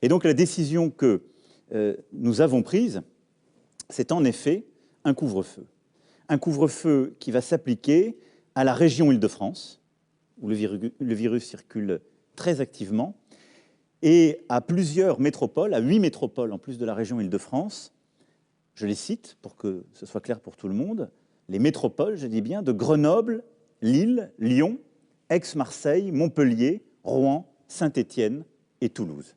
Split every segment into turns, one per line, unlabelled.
Et donc la décision que nous avons prise, c'est en effet un couvre-feu. Un couvre-feu qui va s'appliquer à la région Île-de-France, où le virus circule très activement, et à plusieurs métropoles, à 8 métropoles en plus de la région Île-de-France. Je les cite pour que ce soit clair pour tout le monde. Les métropoles, je dis bien, de Grenoble, Lille, Lyon, Aix-Marseille, Montpellier, Rouen, Saint-Étienne et Toulouse.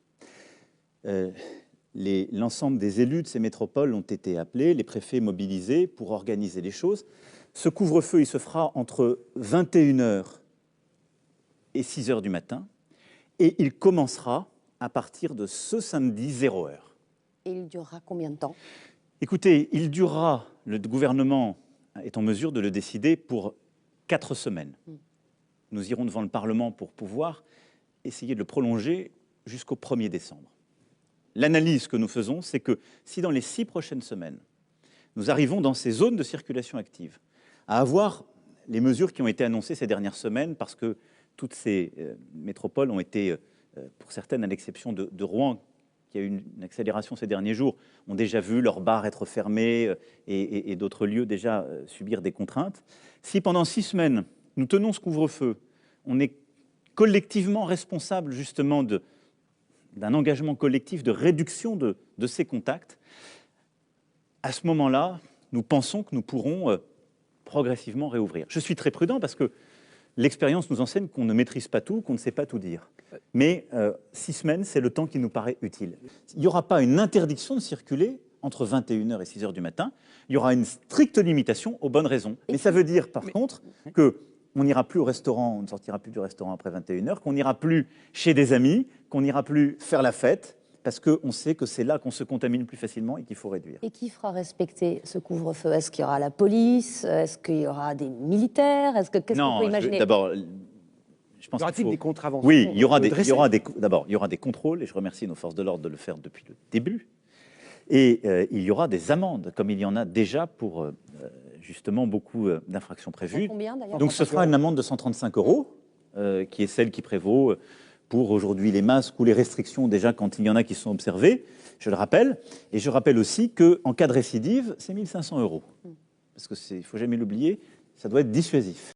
L'ensemble des élus de ces métropoles ont été appelés, les préfets mobilisés pour organiser les choses. Ce couvre-feu, il se fera entre 21h et 6h du matin, et il commencera à partir de ce samedi 0h.
Et il durera combien de temps?
Écoutez, il durera, le gouvernement est en mesure de le décider pour 4 semaines. Nous irons devant le Parlement pour pouvoir essayer de le prolonger jusqu'au 1er décembre. L'analyse que nous faisons, c'est que si dans les 6 prochaines semaines, nous arrivons dans ces zones de circulation active à avoir les mesures qui ont été annoncées ces dernières semaines, parce que toutes ces métropoles ont été, pour certaines, à l'exception de Rouen, qui a eu une accélération ces derniers jours, ont déjà vu leurs bars être fermés et d'autres lieux déjà subir des contraintes. Si pendant 6 semaines, nous tenons ce couvre-feu, on est collectivement responsable justement d'un engagement collectif de réduction de ces contacts, à ce moment-là, nous pensons que nous pourrons progressivement réouvrir. Je suis très prudent parce que l'expérience nous enseigne qu'on ne maîtrise pas tout, qu'on ne sait pas tout dire. Mais 6 semaines, c'est le temps qui nous paraît utile. Il n'y aura pas une interdiction de circuler entre 21h et 6h du matin. Il y aura une stricte limitation aux bonnes raisons. Mais ça veut dire, par contre, qu'on n'ira plus au restaurant, on ne sortira plus du restaurant après 21h, qu'on n'ira plus chez des amis, qu'on n'ira plus faire la fête, parce qu'on sait que c'est là qu'on se contamine plus facilement et qu'il faut réduire.
Et qui fera respecter ce couvre-feu? Est-ce qu'il y aura la police? Est-ce qu'il y aura des militaires? Qu'est-ce qu'on peut imaginer?
D'abord, je pense qu'il faut...
des contraventions?
Oui, il y aura des contrôles, et je remercie nos forces de l'ordre de le faire depuis le début. Et il y aura des amendes, comme il y en a déjà pour justement beaucoup d'infractions prévues.
Combien, d'ailleurs?
Donc ce sera une amende de 135 €, qui est celle qui prévaut pour aujourd'hui les masques ou les restrictions déjà quand il y en a qui sont observées, je le rappelle. Et je rappelle aussi qu'en cas de récidive, c'est 1 500 €. Parce qu'il ne faut jamais l'oublier, ça doit être dissuasif.